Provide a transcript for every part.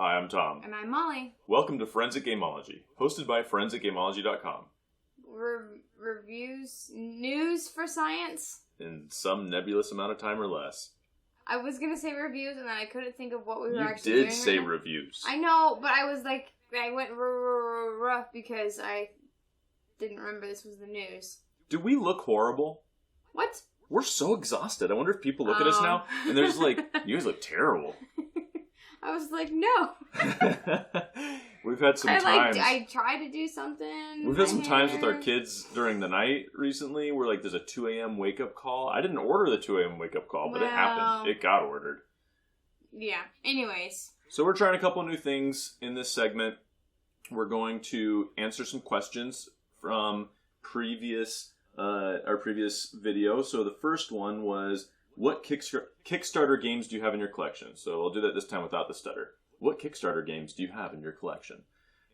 Hi, I'm Tom. And I'm Molly. Welcome to Forensic Gameology, hosted by ForensicGameology.com. Reviews, news for science? In some nebulous amount of time or less. I was going to say reviews, and then I couldn't think of what we were actually doing. You did say reviews. I know, but I was like, I went rough because I didn't remember this was the news. Do we look horrible? What? We're so exhausted. I wonder if people look at us now, and they're just like, you guys look terrible. I was like, no. We've had some times. I tried to do something. We've had some times with our kids during the night recently where like there's a 2 a.m. wake up call. I didn't order the 2 a.m. wake up call, but it happened. It got ordered. Yeah. Anyways. So we're trying a couple new things in this segment. We're going to answer some questions from our previous video. So the first one was, what Kickstarter games do you have in your collection? So I'll do that this time without the stutter. What Kickstarter games do you have in your collection?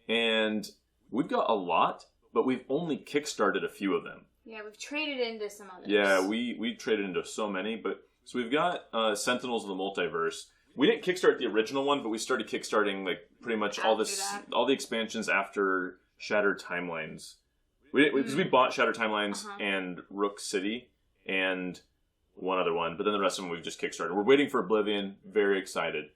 And we've got a lot, but we've only kickstarted a few of them. Yeah, we've traded into some others. Yeah, we traded into so many. So we've got Sentinels of the Multiverse. We didn't kickstart the original one, but we started kickstarting like pretty much all the expansions after Shattered Timelines. Because we bought Shattered Timelines and Rook City and one other one, but then the rest of them we've just kickstarted. We're waiting for Oblivion. Very excited.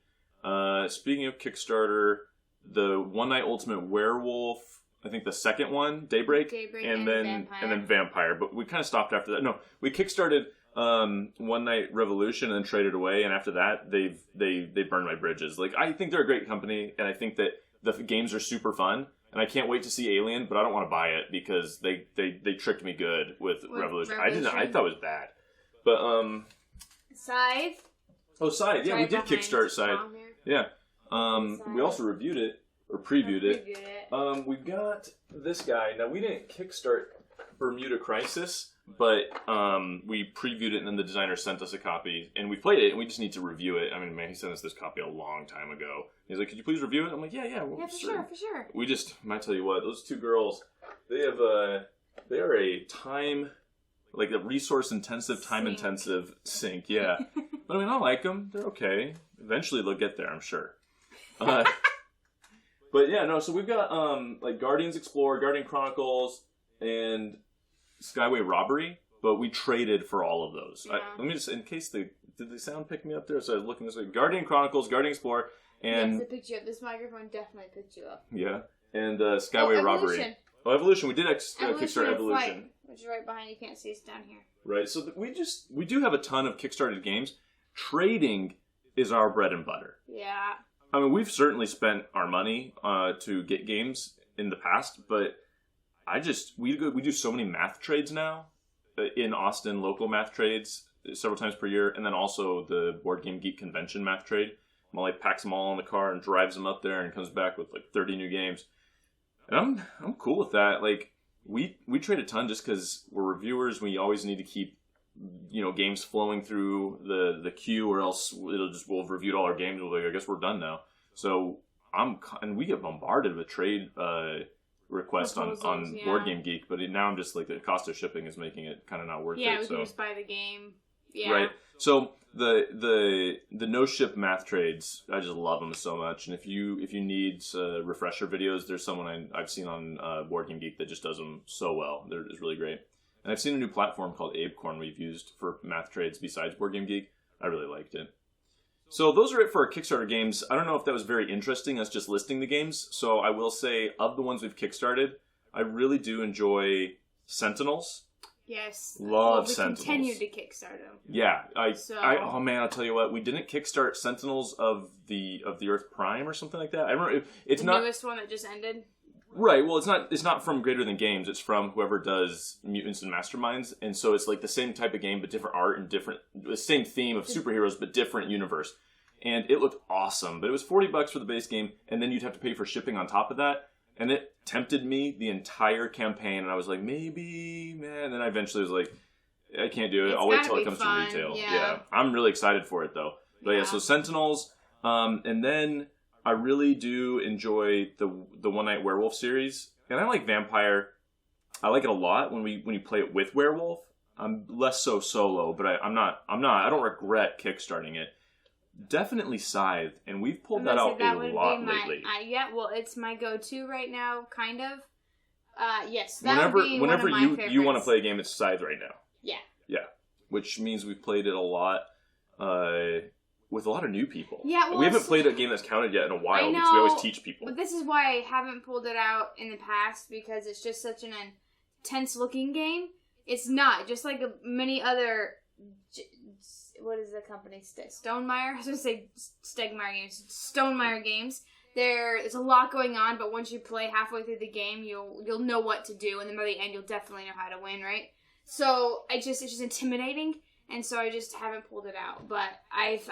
Speaking of Kickstarter, the One Night Ultimate Werewolf, I think the second one, Daybreak and then Vampire. But we kind of stopped after that. No, we kickstarted One Night Revolution and then traded away. And after that, they burned my bridges. Like, I think they're a great company, and I think that the games are super fun. And I can't wait to see Alien, but I don't want to buy it because they tricked me good with Revolution. I thought it was bad. But Scythe. Oh, Scythe. Yeah, we did kickstart Scythe. Yeah. We also reviewed it, or previewed it. We've got this guy. Now, we didn't kickstart Bermuda Crisis, but we previewed it, and then the designer sent us a copy. And we played it, and we just need to review it. I mean, man, he sent us this copy a long time ago. He's like, could you please review it? I'm like, yeah. Well, yeah, for sure. We just, I tell you what, those two girls, they are a time, like a resource-intensive, time-intensive sink, yeah. But I mean, I like them. They're okay. Eventually they'll get there, I'm sure. But yeah, no, so we've got like Guardians Explorer, Guardian Chronicles, and Skyway Robbery, but we traded for all of those. Yeah. Let me just, in case did the sound pick me up there? So I was looking this way. Guardian Chronicles, Guardian Explorer, and... Yes, it picked you up. This microphone definitely picked you up. Yeah. And Skyway Robbery. Oh, Evolution. We did Kickstarter Evolution. Which is right behind you. Can't see us down here. Right. So we do have a ton of Kickstarted games. Trading is our bread and butter. Yeah. I mean, we've certainly spent our money to get games in the past, but we do so many math trades now in Austin, local math trades several times per year, and then also the Board Game Geek Convention math trade. Molly packs them all in the car and drives them up there and comes back with like 30 new games. And I'm cool with that. Like, we trade a ton just because we're reviewers. We always need to keep, games flowing through the queue, or else we'll have reviewed all our games. We'll be like, I guess we're done now. So and we get bombarded with trade requests on Board Game Geek, but now I'm just like, the cost of shipping is making it kind of not worth it. Yeah, we can just buy the game. Yeah. Right. So the no ship math trades, I just love them so much. And if you need refresher videos, there's someone I've seen on Board Game Geek that just does them so well. It's really great. And I've seen a new platform called Apecorn we've used for math trades besides Board Game Geek. I really liked it. So those are it for our Kickstarter games. I don't know if that was very interesting, us just listing the games. So I will say, of the ones we've kickstarted, I really do enjoy Sentinels. Yes. Love Sentinels. We continue to kickstart them. Yeah. Oh man, I'll tell you what. We didn't kickstart Sentinels of the Earth Prime or something like that. I remember it's the newest one that just ended. Right. Well, it's not from Greater Than Games. It's from whoever does Mutants and Masterminds, and so it's like the same type of game but different art and the same theme of superheroes but different universe. And it looked awesome, but it was $40 for the base game, and then you'd have to pay for shipping on top of that. And it tempted me the entire campaign, and I was like, maybe, man. And then I eventually was like, I can't do it. I'll wait till it comes to retail. Yeah. I'm really excited for it, though. But yeah, so Sentinels. And then I really do enjoy the One Night Werewolf series. And I like Vampire. I like it a lot when you play it with Werewolf. I'm less so solo, but I don't regret kickstarting it. definitely Scythe, and we've pulled that out a lot lately. Yeah, well, it's my go-to right now, kind of. Yes, whenever you want to favorites. play a game, it's Scythe right now. Yeah. Yeah, which means we've played it a lot with a lot of new people. Yeah, well, we haven't played a game that's counted yet in a while I know, because we always teach people. But this is why I haven't pulled it out in the past, because it's just such an intense-looking game. It's not, just like many other... What is the company? Stonemaier? I was going to say Stegmaier games. Stonemaier games. There's a lot going on, but once you play halfway through the game, you'll know what to do, and then by the end, you'll definitely know how to win, right? So it's just intimidating, and so I just haven't pulled it out. But I've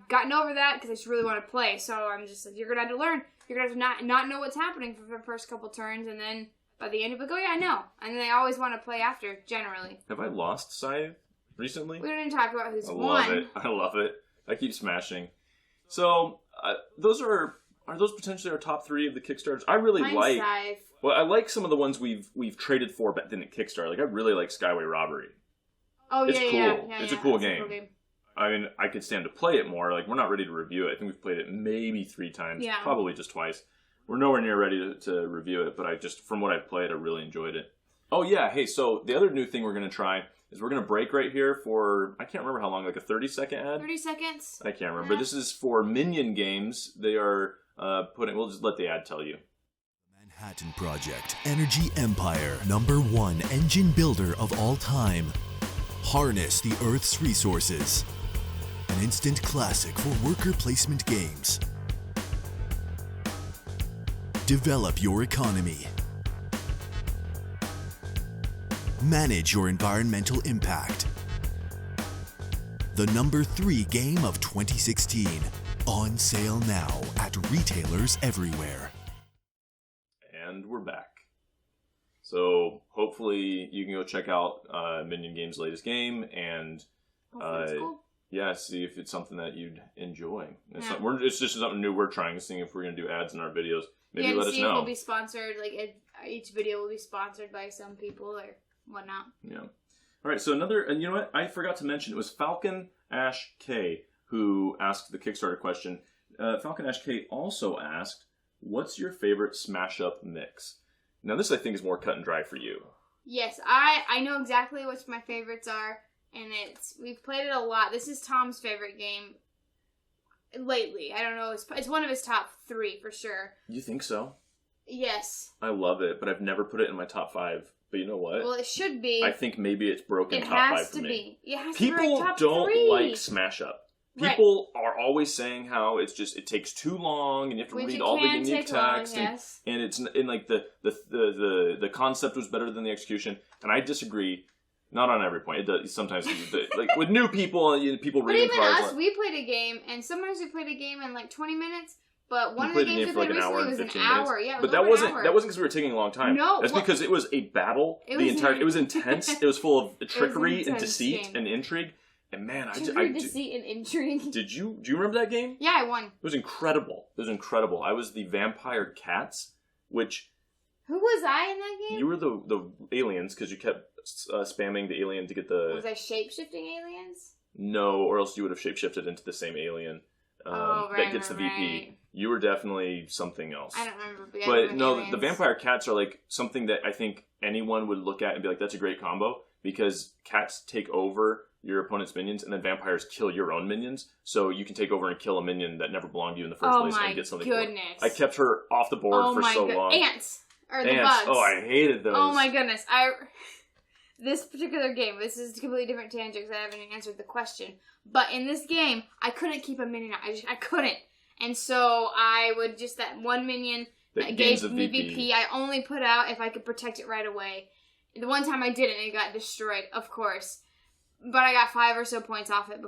gotten over that because I just really want to play. So I'm just like, you're gonna have to learn. You're gonna have to not know what's happening for the first couple turns, and then by the end, you'll be like, oh yeah, I know. And then I always want to play after. Generally. Have I lost Scythe recently? We don't even talk about who's I won. love it. I love it. I keep smashing. So those are those potentially our top 3 of the Kickstarters? I really like. Scythe. Well, I like some of the ones we've traded for, but didn't Kickstart. Like I really like Skyway Robbery. Oh It's yeah, cool. yeah. It's a cool game. I mean, I could stand to play it more. Like we're not ready to review it. I think we've played it maybe 3 times. Yeah. Probably just twice. We're nowhere near ready to review it, but from what I've played, I really enjoyed it. Oh yeah, hey, so the other new thing we're gonna try is we're gonna break right here for, I can't remember how long, like a 30-second ad? 30 seconds? I can't remember. Yeah. This is for Minion Games. They are we'll just let the ad tell you. Manhattan Project, Energy Empire, #1 engine builder of all time. Harness the Earth's resources. An instant classic for worker placement games. Develop your economy. Manage your environmental impact. The #3 game of 2016. On sale now at retailers everywhere. And we're back. So hopefully you can go check out Minion Games' latest game and Cool. yeah, see if it's something that you'd enjoy. It's just something new we're trying, seeing if we're going to do ads in our videos. Maybe let us know. If we'll be sponsored, each video will be sponsored by some people or whatnot. Yeah. All right, so another, and you know what? I forgot to mention, it was Falcon Ash K who asked the Kickstarter question. Falcon Ash K also asked, what's your favorite smash-up mix? Now this, I think, is more cut and dry for you. Yes, I know exactly what my favorites are, and we've played it a lot. This is Tom's favorite game lately. I don't know, it's one of his top 3 for sure. You think so? Yes. I love it, but I've never put it in my top 5. But you know what? Well, it should be. I think maybe it's broken top 5 for me. It has People to be top don't 3. like smash up. People are always saying how it takes too long and you have to read all the unique text and it's like the concept was better than the execution, and I disagree. Not on every point. It does sometimes like with new people and people reading cards. But even us, like, we played a game, and sometimes we played a game in like 20 minutes. But one of the games we played recently was an hour. Yeah, but that wasn't because we were taking a long time. No, that's because it was a battle. It was intense. It was full of trickery and deceit and intrigue. And man, deceit and intrigue. Do you remember that game? Yeah, I won. It was incredible. I was the vampire cats, which. Who was I in that game? You were the aliens because you kept spamming the alien to get the. Was I shape-shifting aliens? No, or else you would have shape-shifted into the same alien that gets the VP. Right. You were definitely something else. I don't remember. But no, the vampire cats are like something that I think anyone would look at and be like, that's a great combo, because cats take over your opponent's minions, and then vampires kill your own minions, so you can take over and kill a minion that never belonged to you in the first place and get something for it. I kept her off the board for so long. Ants! Or the bugs. Oh, I hated those. Oh my goodness. This particular game, this is a completely different tangent because I haven't even answered the question, but in this game, I couldn't keep a minion out. I couldn't. And so I would just, that one minion that gave me VP, I only put out if I could protect it right away. The one time I didn't, it got destroyed, of course. But I got 5 or so points off it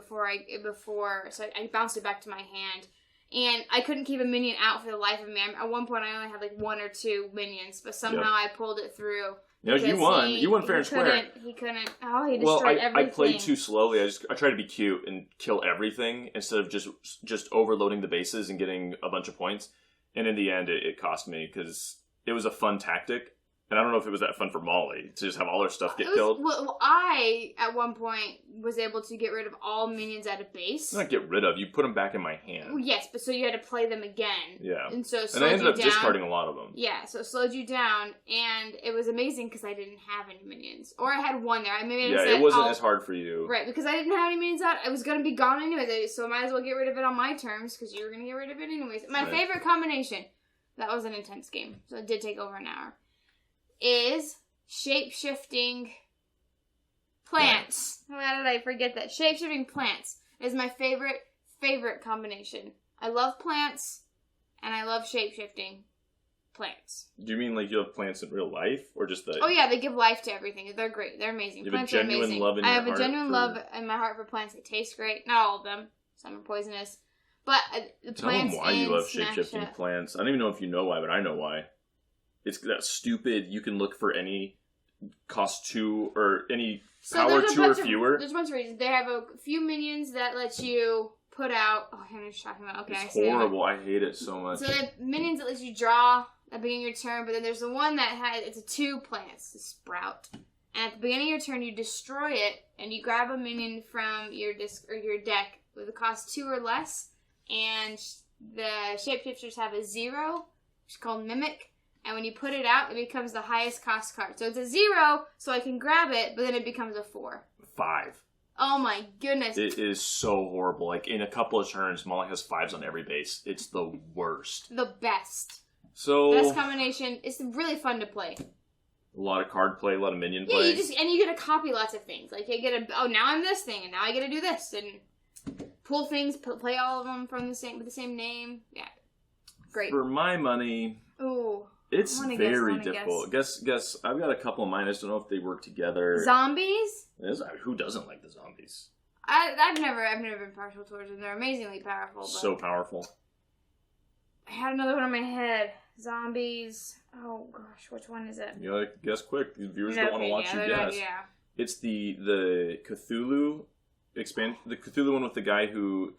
so I bounced it back to my hand. And I couldn't keep a minion out for the life of me. At one point, I only had like 1 or 2 minions, but somehow I pulled it through. No, you won. You won fair and square. He couldn't. Oh, he destroyed everything. I played too slowly. I tried to be cute and kill everything instead of just overloading the bases and getting a bunch of points. And in the end, it cost me because it was a fun tactic. And I don't know if it was that fun for Molly to just have all her stuff get killed. Well, I, at one point, was able to get rid of all minions at a base. Not get rid of, you put them back in my hand. Well, yes, but so you had to play them again. Yeah. And so it slowed and I ended up down. discarding a lot of them. Yeah, so it slowed you down, and it was amazing because I didn't have any minions. Or I had one there. It wasn't as hard for you. Right, because I didn't have any minions out. I was going to be gone anyways, so I might as well get rid of it on my terms, because you were going to get rid of it anyways. My favorite combination, that was an intense game, so it did take over an hour, is shape-shifting plants. How did I forget that? Shape-shifting plants is my favorite combination. I love plants, and I love shape-shifting plants. Do you mean like you have plants in real life, or just the... Oh yeah, they give life to everything. They're great. They're amazing. You have Plants a genuine are amazing. love in I your have a heart genuine for- love in my heart for plants. They taste great. Not all of them. Some are poisonous. But the Tell plants them why you love shape-shifting Snapchat. plants. I don't even know if you know why, but I know why. It's that stupid, you can look for any cost 2 or any power there's a 2 or bunch of- fewer. There's a bunch of reasons. They have a few minions that let you put out... Oh, I'm just talking about... Okay, I It's see that. horrible. I hate it so much. So they have minions that let you draw at the beginning of your turn, but then there's the one that has... It's a 2 plants, a sprout. And at the beginning of your turn, you destroy it, and you grab a minion from your disc or your deck with a cost 2 or less, and the shapeshifters have a 0, which is called Mimic, and when you put it out, it becomes the highest cost card. So it's a 0, so I can grab it, but then it becomes a 4. 5. Oh my goodness. It is so horrible. Like, in a couple of turns, Molly has 5s on every base. It's the worst. The best. So... Best combination. It's really fun to play. A lot of card play, a lot of minion Yeah, play. you get to copy lots of things. Like, you get now I'm this thing, and now I get to do this, and pull things, play all of them from with the same name. Yeah. Great. For my money... Ooh. It's very guess. difficult. Guess. I've got a couple of mine. I just don't know if they work together. Zombies? Who doesn't like the zombies? I've never been partial towards them. They're amazingly powerful. But So powerful. I had another one in my head. Zombies. Oh gosh, which one is it? You gotta guess quick. The viewers don't want to watch you guess. Yeah. It's the Cthulhu expand. The Cthulhu one with the guy who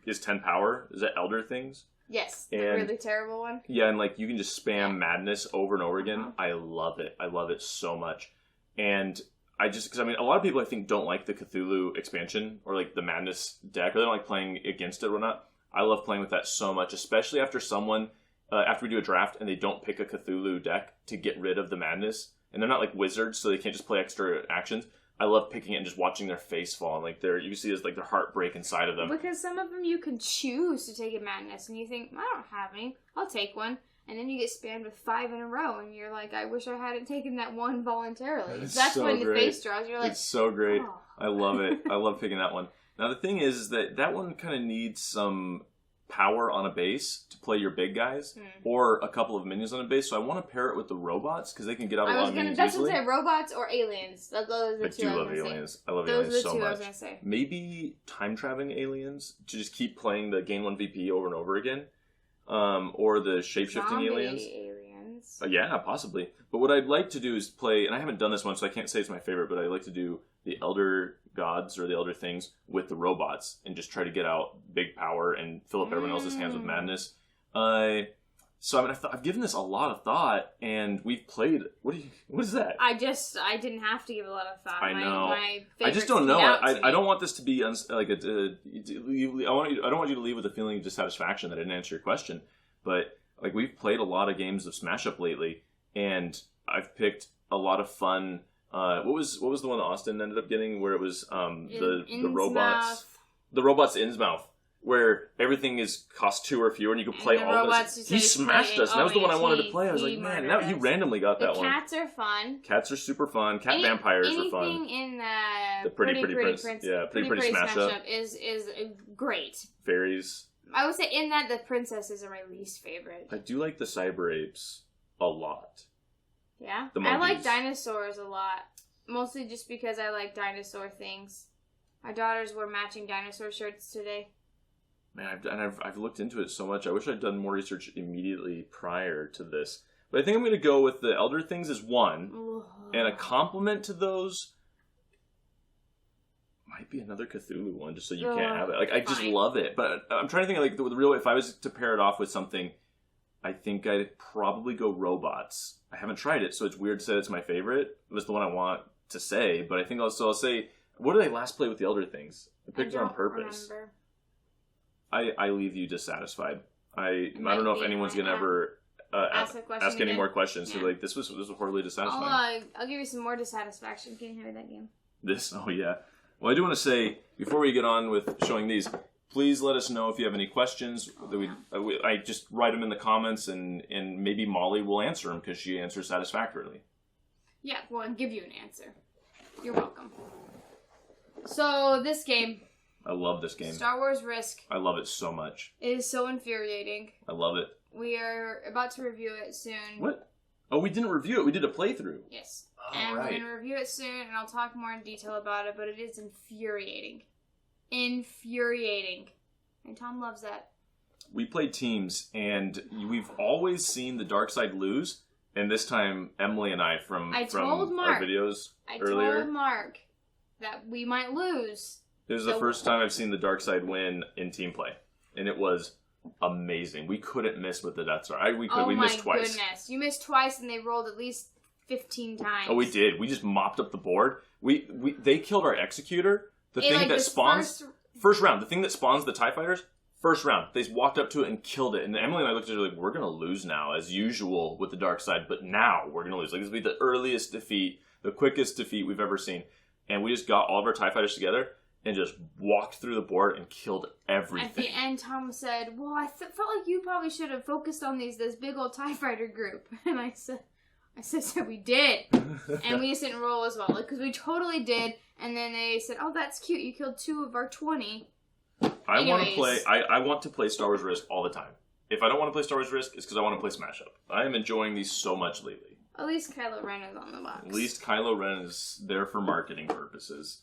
is 10 power. Is that Elder Things? Yes, the And- really terrible one. Yeah, and like you can just spam madness over and over again. I love it. I love it so much. And because a lot of people I think don't like the Cthulhu expansion or like the madness deck, or they don't like playing against it or whatnot. I love playing with that so much, especially after after we do a draft and they don't pick a Cthulhu deck to get rid of the madness, and they're not like wizards, so they can't just play extra actions. I love picking it and just watching their face fall, and like you see there's like their heart break inside of them. Because some of them you can choose to take a madness, and you think, I don't have any, I'll take one. And then you get spammed with 5 in a row, and you're like, I wish I hadn't taken that one voluntarily. That's so when the great. face draws. You're like, It's so great. oh. I love it. I love picking that one. Now the thing is that one kind of needs some power on a base to play your big guys, or a couple of minions on a base. So I want to pair it with the robots because they can get out a lot of minions That's easily. what I say, robots or aliens. Those are the I two do I was love gonna say. aliens. I love Those aliens are the so two I much. was gonna say. Maybe time traveling aliens to just keep playing the gain 1 VP over and over again, or the shape shifting Zombie aliens. aliens. Yeah, possibly. But what I'd like to do is play, and I haven't done this one, so I can't say it's my favorite, but I'd like to do the Elder Gods or the Elder Things with the robots and just try to get out big power and fill up everyone else's hands with madness. So I mean, I've given this a lot of thought, and we've played. What is that? I didn't have to give a lot of thought. I know. My I just don't know. I don't want this to be I don't want you to leave with a feeling of dissatisfaction that I didn't answer your question. But like we've played a lot of games of Smash Up lately, and I've picked a lot of fun. What was the one that Austin ended up getting where it was the robots, the robots Innsmouth, where everything is cost 2 or fewer, and you can play all of this. He smashed us. And that was the one I wanted to play. I was like, man, now you randomly got that one. The cats are fun. Cats are super fun. Vampires are fun. Anything in the Pretty Prince. Yeah, Pretty Smash Up is great. Fairies. I would say in that the princesses are my least favorite. I do like the Cyber Apes a lot. Yeah? The I like monkeys. dinosaurs a lot. Mostly just because I like dinosaur things. My daughters wore matching dinosaur shirts today. Man, I've looked into it so much. I wish I'd done more research immediately prior to this. But I think I'm going to go with the Elder Things as one. Ugh. And a compliment to those might be another Cthulhu one, just so you can't have it. Like, I just love it. But I'm trying to think of, like, the real, if I was to pair it off with something, I think I'd probably go robots. I haven't tried it, so it's weird to say it's my favorite. It was the one I want to say, but I think I'll say, what did I last play with the Elder Things? I picked it on purpose. I leave you dissatisfied. I don't know if anyone's gonna ever ask any more questions. Yeah. So this was horribly dissatisfying. I'll give you some more dissatisfaction. Can you hear that game? Oh yeah. Well, I do want to say before we get on with showing these, please let us know if you have any questions. I just write them in the comments, and maybe Molly will answer them because she answers satisfactorily. Yeah, well, I'll give you an answer. You're welcome. So this game. I love this game. Star Wars Risk. I love it so much. It is so infuriating. I love it. We are about to review it soon. What? Oh, we didn't review it. We did a playthrough. Yes. And we're going to review it soon, and I'll talk more in detail about it, but it is infuriating. Infuriating. And Tom loves that. We play teams, and we've always seen the dark side lose, and this time Emily and I from our videos earlier. I told Mark that we might lose. This is the first time I've seen the dark side win in team play, and it was amazing. We couldn't miss with the Death Star. We missed twice. Oh my goodness. You missed twice, and they rolled at least 15 times. Oh, we did. We just mopped up the board. They killed our Executor. The thing that spawns... First round. The thing that spawns the TIE Fighters, first round. They walked up to it and killed it. And Emily and I looked at it like, we're going to lose now, as usual with the dark side, but now we're going to lose. Like, this will be the earliest defeat, the quickest defeat we've ever seen. And we just got all of our TIE Fighters together and just walked through the board and killed everything. At the end, Tom said, well, I felt like you probably should have focused on this big old TIE Fighter group. And I said, we did. And we just didn't roll as well. Because we totally did. And then they said, oh, that's cute. You killed 2 of our 20. I want to play Star Wars Risk all the time. If I don't want to play Star Wars Risk, it's because I want to play Smash Up. I am enjoying these so much lately. At least Kylo Ren is on the box. At least Kylo Ren is there for marketing purposes.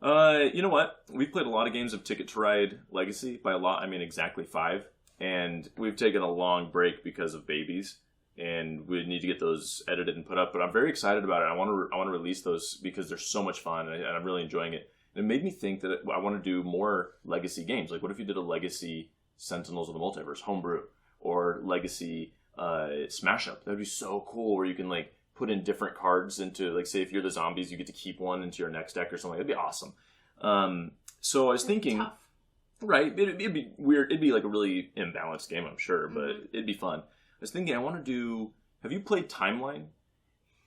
You know what? We've played a lot of games of Ticket to Ride Legacy. By a lot, I mean exactly 5. And we've taken a long break because of babies. And we need to get those edited and put up. But I'm very excited about it. I want to release those because they're so much fun. And I'm really enjoying it. And it made me think that I want to do more Legacy games. Like, what if you did a Legacy Sentinels of the Multiverse homebrew? Or Legacy Smash Up? That would be so cool, where you can, like, put in different cards into, like, say if you're the zombies, you get to keep one into your next deck or something. It'd be awesome. So I was thinking, tough. Right, it'd be weird. It'd be like a really imbalanced game, I'm sure, but it'd be fun. I was thinking, I want to do, have you played Timeline?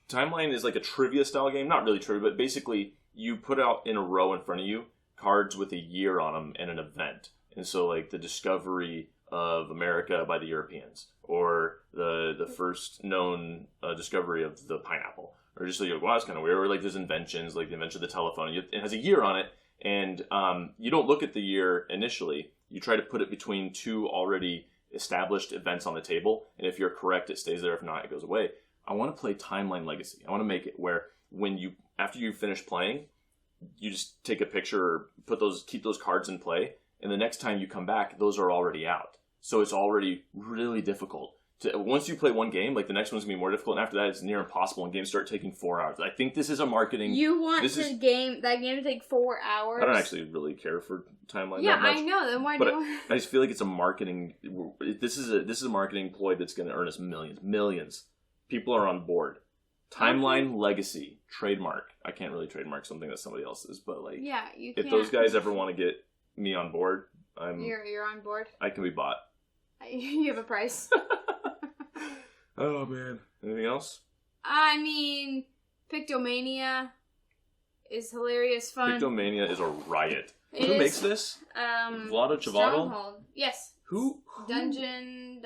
Timeline is like a trivia style game. Not really trivia, but basically you put out in a row in front of you cards with a year on them and an event. And so, like, the discovery of America by the Europeans, or the first known discovery of the pineapple, or just like, wow, that's kind of weird. Or like there's inventions, like the invention of the telephone. It has a year on it, and you don't look at the year initially. You try to put it between 2 already established events on the table, and if you're correct, it stays there. If not, it goes away. I want to play Timeline Legacy. I want to make it where after you finish playing, you just take a picture or keep those cards in play, and the next time you come back, those are already out. So it's already really difficult. Once you play one game, like, the next one's going to be more difficult, and after that it's near impossible, and games start taking 4 hours. I think this is a marketing... You want that game to take 4 hours? I don't actually really care for Timeline that much. Yeah, I know. Then why do I just feel like it's a marketing... This is a marketing ploy that's going to earn us millions. People are on board. Timeline Legacy. Trademark. I can't really trademark something that somebody else is, but, like... Yeah, you can. If those guys ever want to get me on board, You're on board? I can be bought. You have a price. Oh, man. Anything else? I mean, Pictomania is hilarious fun. Pictomania is a riot. Who makes this? Vlado Chvátil? Yes. Who? Dungeon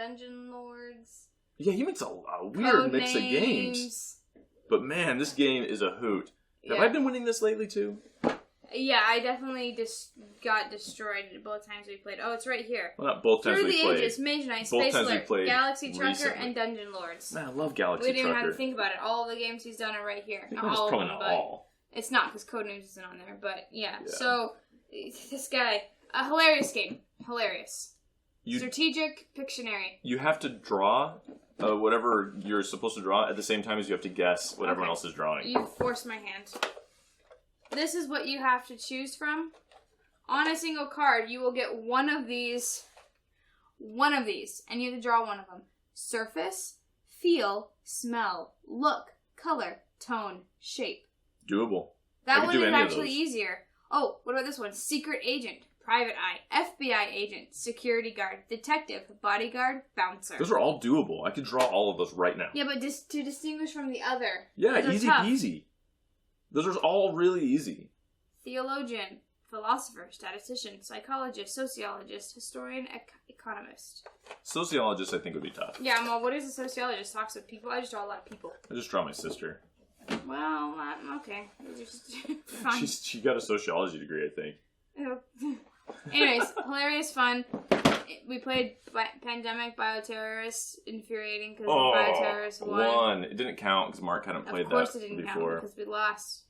Lords. Yeah, he makes a weird mix of games. But man, this game is a hoot. Have I been winning this lately too? Yeah, I definitely just got destroyed both times we played. Oh, it's right here. Well, not both times we played. Through the Ages, Mage Knight, Space Alert, Galaxy Trucker, and Dungeon Lords. Man, I love Galaxy Trucker. We didn't even have to think about it. All the games he's done are right here. Not all of them, but it's not, because Codenames isn't on there. But yeah, so this guy, a hilarious game. Hilarious. Strategic Pictionary. You have to draw whatever you're supposed to draw at the same time as you have to guess what everyone else is drawing. You forced my hand. This is what you have to choose from. On a single card, you will get one of these one of these, and you have to draw one of them. Surface, feel, smell, look, color, tone, shape. Doable. That one is actually easier. Oh, what about this one? Secret agent, private eye, FBI agent, security guard, detective, bodyguard, bouncer. Those are all doable. I could draw all of those right now. Yeah, but just to distinguish from the other. Yeah, easy peasy. Those are all really easy. Theologian, philosopher, statistician, psychologist, sociologist, historian, economist. Sociologist, I think, would be tough. Yeah, well, what is a sociologist? Talks with people. I just draw a lot of people. I just draw my sister. Well, okay. Just fine. She got a sociology degree, I think. Anyways, hilarious fun. We played Pandemic Bioterrorist, infuriating because Bioterrorist won. It didn't count because Mark hadn't played that before. Of course it didn't count because we lost.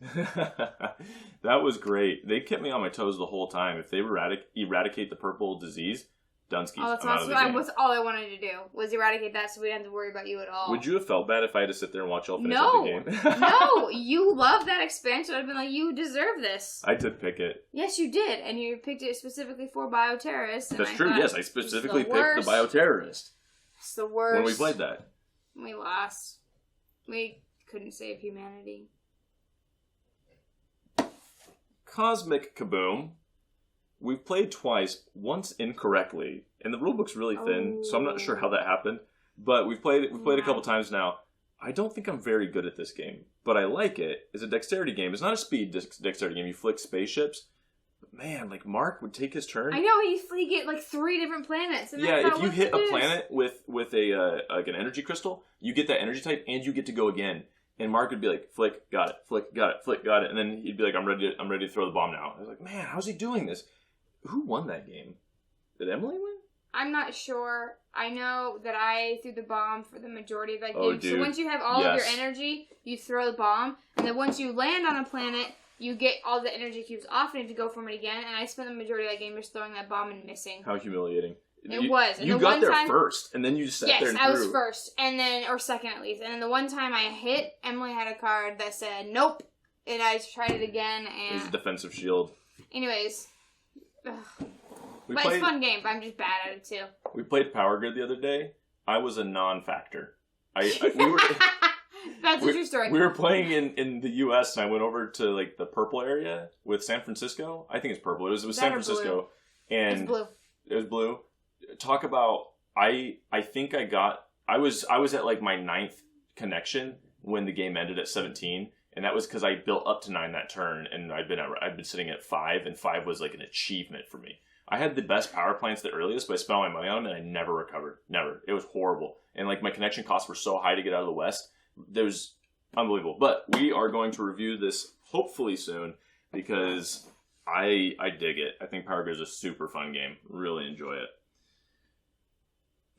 That was great. They kept me on my toes the whole time. If they eradicate the purple disease, Dunsky's. Oh, that's all I wanted to do was eradicate that so we didn't have to worry about you at all. Would you have felt bad if I had to sit there and watch y'all finish the game? No, you love that expansion. I'd been like, you deserve this. I did pick it. Yes, you did, and you picked it specifically for bioterrorists. That's true. Yes, I specifically picked the bioterrorist. It's the worst. When we played that, we lost. We couldn't save humanity. Cosmic Kaboom. We've played twice, once incorrectly, and the rulebook's really thin, so I'm not sure how that happened. But we've played a couple times now. I don't think I'm very good at this game, but I like it. It's a dexterity game. It's not a speed dexterity game. You flick spaceships. But man, like Mark would take his turn. I know he get like 3 different planets. And yeah, if you hit a planet with a like an energy crystal, you get that energy type, and you get to go again. And Mark would be like, flick, got it, flick, got it, flick, got it, and then he'd be like, I'm ready to throw the bomb now. I was like, man, how's he doing this? Who won that game? Did Emily win? I'm not sure. I know that I threw the bomb for the majority of that game. Dude. So once you have all of your energy, you throw the bomb. And then once you land on a planet, you get all the energy cubes off and you have to go from it again. And I spent the majority of that game just throwing that bomb and missing. How humiliating. It was. And you got there first, and then you just sat there and Yes, I was first. And then, or second at least. And then the one time I hit, Emily had a card that said, nope. And I tried it again. And it was a defensive shield. Anyways. But it's a fun game, but I'm just bad at it too. We played Power Grid the other day. I was a non-factor. We were, That's a true story. We were playing in the U.S. and I went over to like the purple area with San Francisco. I think it's purple. It was San Francisco, and it's blue. It was blue. Talk about I think I was at like my 9th connection when the game ended at 17. And that was because I built up to 9 that turn, and I'd been sitting at 5, and 5 was like an achievement for me. I had the best power plants the earliest, but I spent all my money on them, and I never recovered. Never. It was horrible. And like my connection costs were so high to get out of the West. It was unbelievable. But we are going to review this hopefully soon, because I dig it. I think Power Grid is a super fun game. Really enjoy it.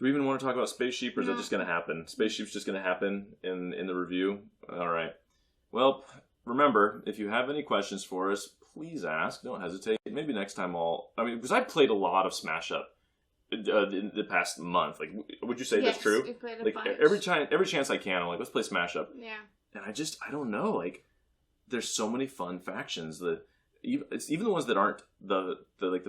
Do we even want to talk about Space Sheep, or is that just going to happen? Space Sheep's just going to happen in the review? All right. Well, remember, if you have any questions for us, please ask. Don't hesitate. Maybe next time because I played a lot of Smash Up in the past month. Like, would you say that's true? Yes, we played a bunch. Every chance I can, I'm like, let's play Smash Up. Yeah. And I don't know. Like, there's so many fun factions that even the ones that aren't the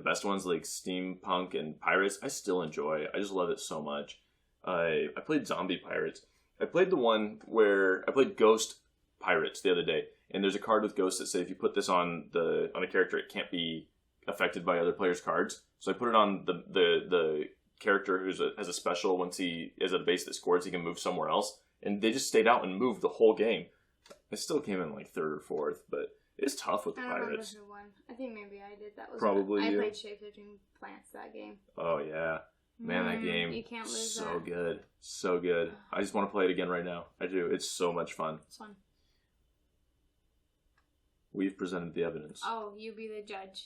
best ones, like Steampunk and Pirates, I still enjoy. I just love it so much. I played Zombie Pirates. I played the one where I played Ghost Pirates the other day, and there's a card with ghosts that say if you put this on a character, it can't be affected by other players' cards. So I put it on the character who has a special. Once he is at a base that scores, he can move somewhere else, and they just stayed out and moved the whole game. I still came in like 3rd or 4th, but it's tough with the Pirates. I don't remember who won. I think maybe I did. That was probably I you. played Shapeshifting Plants that game. Oh yeah. Man, that game, you can't lose so good. So good. I just want to play it again right now. I do. It's so much fun. It's fun. We've presented the evidence. Oh, you be the judge.